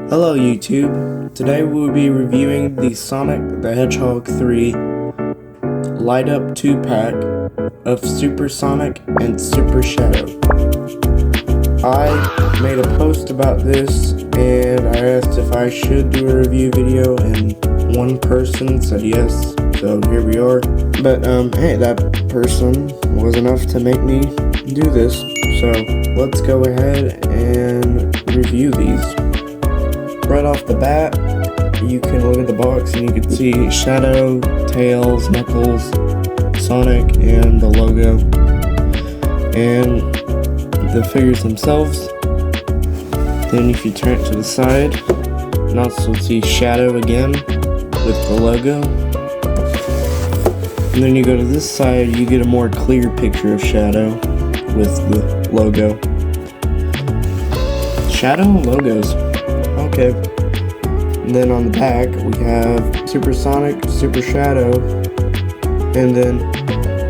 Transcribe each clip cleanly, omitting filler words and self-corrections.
Hello YouTube, today we'll be reviewing the Sonic the Hedgehog 3 Light Up 2-pack of Super Sonic and Super Shadow. I made a post about this and I asked if I should do a review video and one person said yes, so here we are. But hey, that person was enough to make me do this, so let's go ahead and review these. Right off the bat, you can look at the box and you can see Shadow, Tails, Knuckles, Sonic, and the logo, and the figures themselves. Then if you turn it to the side, you can also see Shadow again with the logo. And then you go to this side, you get a more clear picture of Shadow with the logo. Shadow and logos. Okay. And then on the back we have Super Sonic, Super Shadow, and then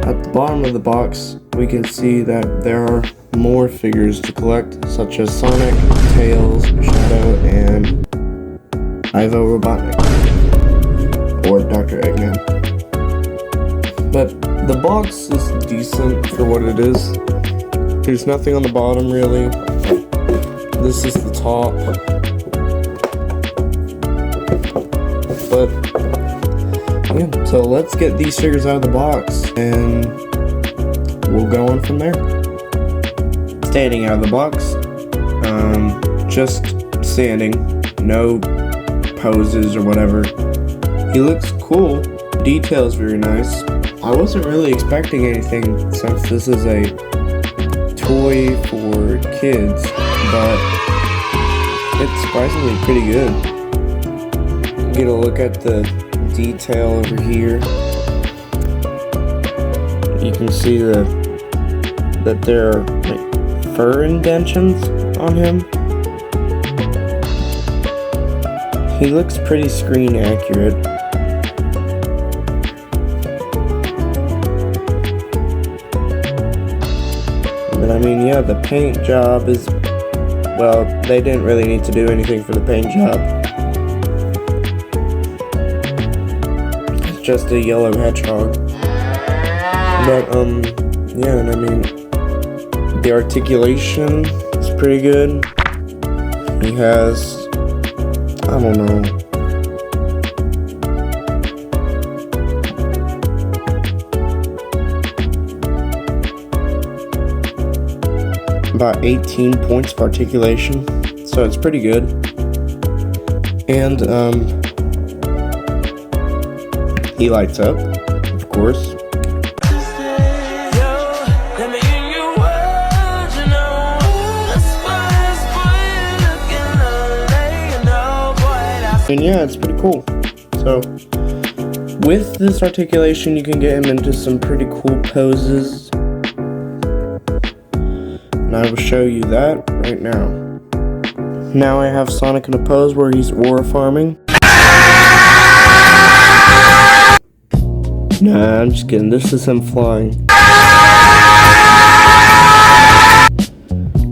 at the bottom of the box we can see that there are more figures to collect, such as Sonic, Tails, Shadow, and Ivo Robotnik, or Dr. Eggman. But the box is decent for what it is. There's nothing on the bottom really. This is the top. But yeah, so let's get these figures out of the box and we'll go on from there. Standing out of the box, just standing, no poses or whatever. He looks cool, detail is very nice. I wasn't really expecting anything since this is a toy for kids, but it's surprisingly pretty good. Get a look at the detail over here. You can see that there are like fur indentions on him. He looks pretty screen accurate. But I mean, yeah, the paint job is, well, they didn't really need to do anything for the paint job. Just a yellow hedgehog. But yeah, and I mean, the articulation is pretty good. He has, I don't know, about 18 points of articulation, so it's pretty good. And he lights up, of course. And yeah, it's pretty cool. So, with this articulation, you can get him into some pretty cool poses. And I will show you that right now. Now I have Sonic in a pose where he's aura farming. Nah, I'm just kidding. This is him flying.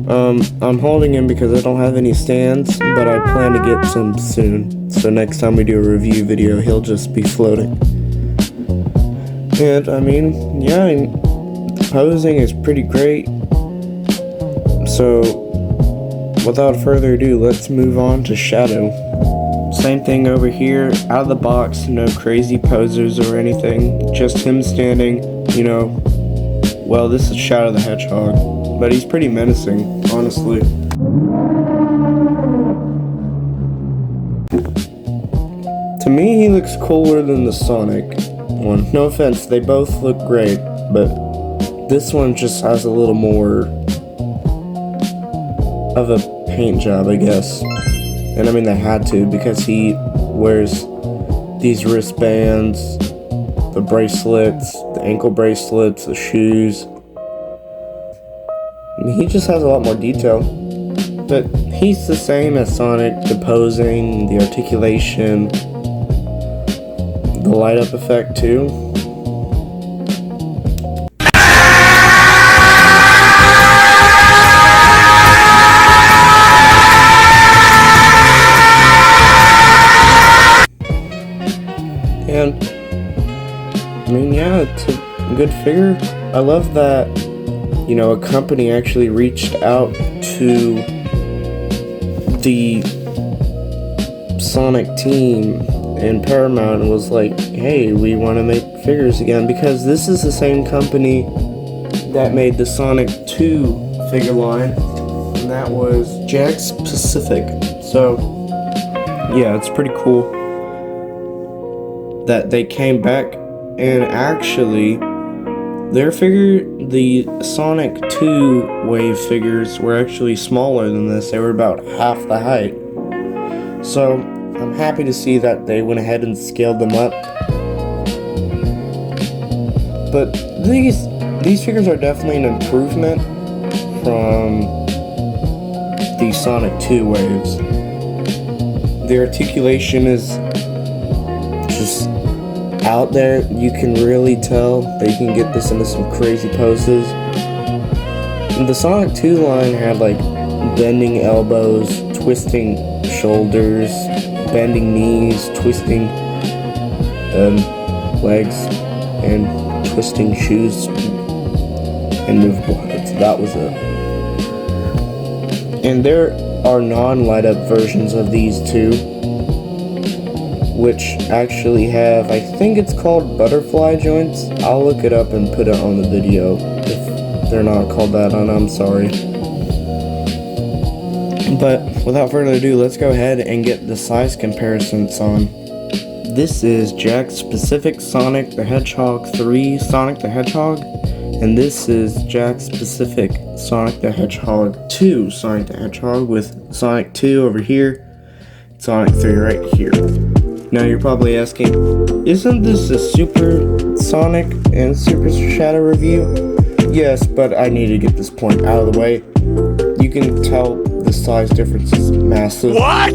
I'm holding him because I don't have any stands, but I plan to get some soon. So next time we do a review video, he'll just be floating. And I mean, yeah, the posing is pretty great. So, without further ado, let's move on to Shadow. Same thing over here, out of the box, no crazy posers or anything, just him standing, you know, well, this is Shadow the Hedgehog, but he's pretty menacing, honestly. To me, he looks cooler than the Sonic one. No offense, they both look great, but this one just has a little more of a paint job, I guess. And I mean, they had to, because he wears these wristbands, the bracelets, the ankle bracelets, the shoes. I mean, he just has a lot more detail. But he's the same as Sonic, the posing, the articulation, the light up effect too. good figure. I love that, you know, a company actually reached out to the Sonic team in Paramount and was like, hey, we want to make figures again, because this is the same company that made the Sonic 2 figure line, and that was Jakks Pacific. So yeah, it's pretty cool that they came back, and actually their figure, the Sonic 2 wave figures, were actually smaller than this. They were about half the height. So I'm happy to see that they went ahead and scaled them up. But these figures are definitely an improvement from the Sonic 2 waves. The articulation is just out there. You can really tell they can get this into some crazy poses. The Sonic 2 line had like bending elbows, twisting shoulders, bending knees, twisting legs, and twisting shoes and movable heads. That was it. And there are non-light up versions of these too, which actually have, I think it's called butterfly joints. I'll look it up and put it on the video. If they're not called that, and I'm sorry. But without further ado, let's go ahead and get the size comparisons on. This is Jakks Pacific Sonic the Hedgehog 3 Sonic the Hedgehog, and this is Jakks Pacific Sonic the Hedgehog 2 Sonic the Hedgehog, with Sonic 2 over here, Sonic 3 right here. Now you're probably asking, isn't this a Super Sonic and Super Shadow review? Yes, but I need to get this point out of the way. You can tell the size difference is massive. What?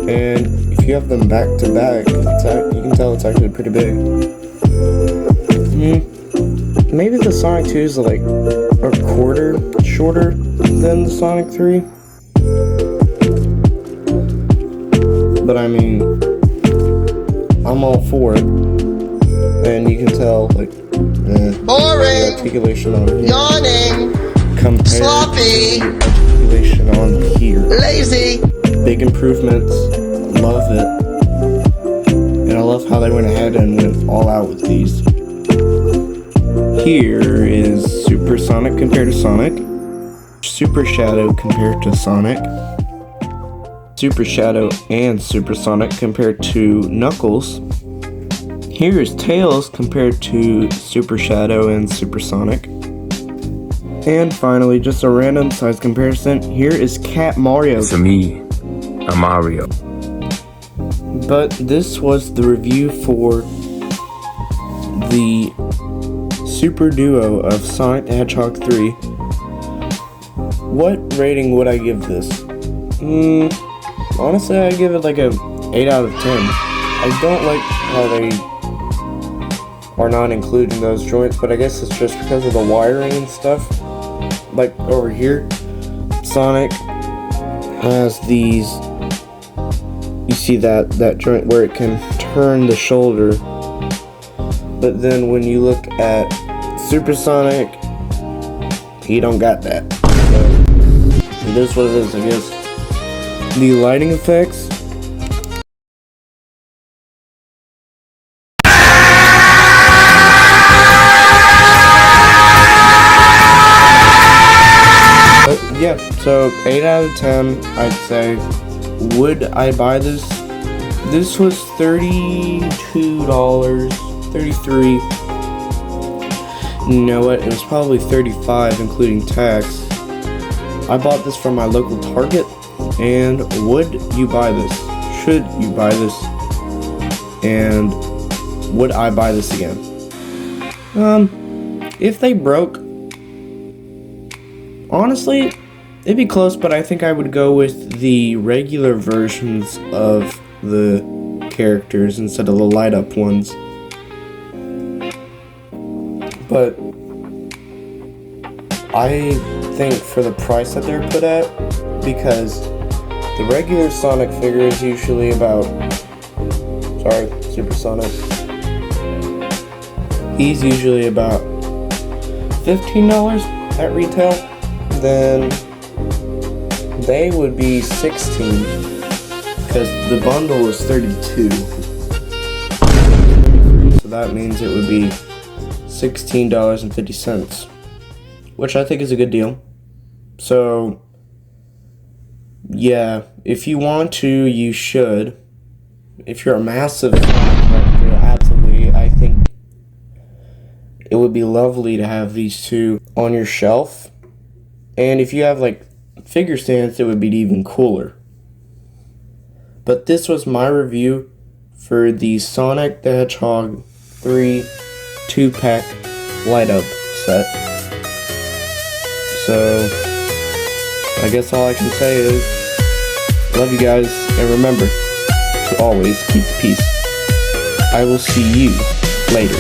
And if you have them back to back, you can tell it's actually pretty big. Maybe the Sonic 2 is like a quarter shorter than the Sonic 3. But I mean, I'm all for it. And you can tell, like, boring, articulation on here yawning, compared sloppy, to articulation on here. lazy. Big improvements. Love it. And I love how they went ahead and went all out with these. Here is Super Sonic compared to Sonic. Super Shadow compared to Sonic. Super Shadow and Super Sonic compared to Knuckles. Here is Tails compared to Super Shadow and Super Sonic. And finally, just a random size comparison, here is Cat Mario. It's me, I'm Mario. But this was the review for the Super Duo of Sonic the Hedgehog 3. What rating would I give this? Honestly, I give it like a 8 out of 10. I don't like how they are not including those joints, but I guess it's just because of the wiring and stuff. Like over here, Sonic has these, you see that joint where it can turn the shoulder, but then when you look at Super Sonic, he don't got that. So it is what it is, I guess. The lighting effects, yeah, so 8 out of 10, I'd say. Would I buy this? This was $32, $33. You know what? It was probably $35, including tax. I bought this from my local Target. And would you buy this? Should you buy this? And would I buy this again? If they broke, honestly, it'd be close, but I think I would go with the regular versions of the characters instead of the light up ones. But I think for the price that they're put at, because the regular Sonic figure is usually about, Super Sonic, he's usually about $15 at retail. Then they would be $16 because the bundle is $32. So that means it would be $16.50, which I think is a good deal. So yeah, if you want to, you should. If you're a massive collector, absolutely, I think it would be lovely to have these two on your shelf. And if you have like figure stands, it would be even cooler. But this was my review for the Sonic the Hedgehog 3 2-pack light up set. So I guess all I can say is love you guys, and remember to always keep the peace. I will see you later.